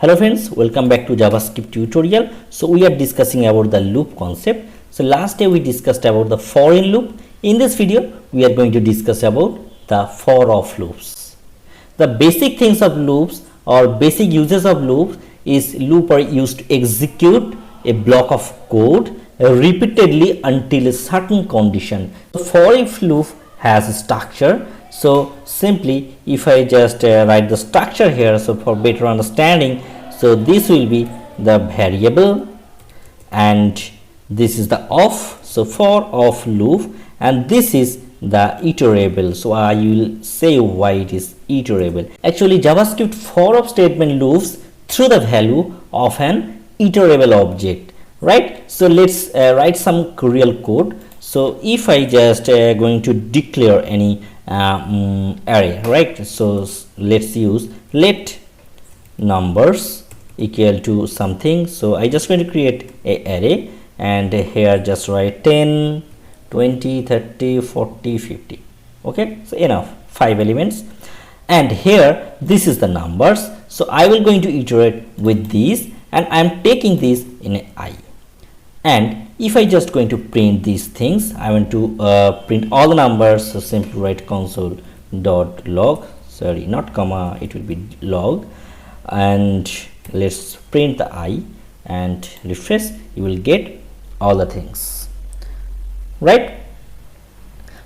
Hello friends, welcome back to JavaScript tutorial. So we are discussing about the loop concept. So last day we discussed about the for in loop. In this video we are going to discuss about the for of loops. The basic things of loops or basic uses of loops is loop are used to execute a block of code repeatedly until a certain condition. The for if loop has a structure. So simply if I just write the structure here, so for better understanding, so this will be the variable and this is the of, so for of loop, and this is the iterable. So I will say why it is iterable. Actually JavaScript for of statement loops through the value of an iterable object, right? So let's write some real code. So if I just going to declare any array, right? So let's use let numbers equal to something. So I just going to create a array and here just write 10, 20, 30, 40, 50. Okay, so enough, 5 elements, and here this is the numbers. So I will going to iterate with these and I am taking this in a I. And if I just going to print these things, I want to print all the numbers. So simply write console dot log, sorry, not comma, it will be log, and let's print the I and refresh. You will get all the things, right?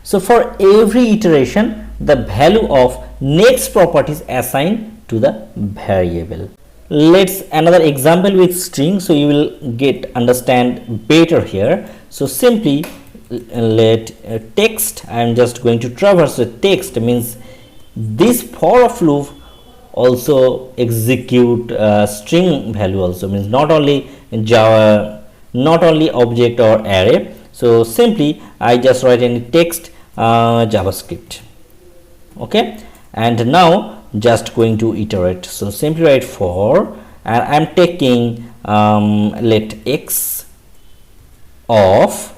So for every iteration the value of next property is assigned to the variable. Let's another example with string, so you will get understand better here. So simply let text, I am just going to traverse the text, means this for of loop also execute string value also, means not only in Java, not only object or array. So simply I just write any text JavaScript, okay, and now just going to iterate. So simply write for, and I'm taking let x of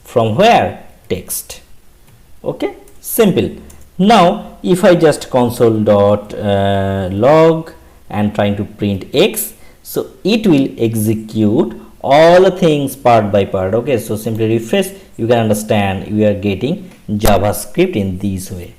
from where text, okay, simple. Now if I just console dot log and trying to print x, so it will execute all the things part by part. Okay, so simply refresh, you can understand we are getting JavaScript in this way.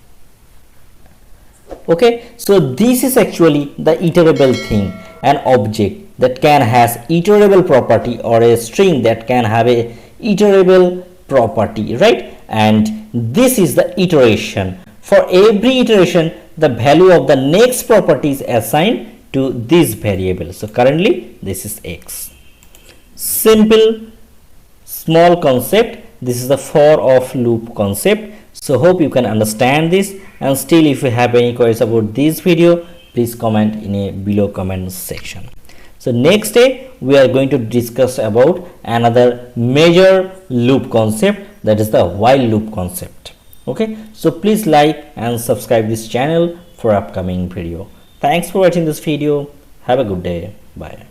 Okay, so this is actually the iterable thing, an object that can has iterable property or a string that can have a iterable property, right? And this is the iteration. For every iteration the value of the next property is assigned to this variable. So currently this is x. Simple small concept. This is the for of loop concept. So hope you can understand this, and still if you have any queries about this video, please comment in a below comment section. So next day we are going to discuss about another major loop concept, that is the while loop concept. Okay, so please like and subscribe this channel for upcoming video. Thanks for watching this video. Have a good day. Bye.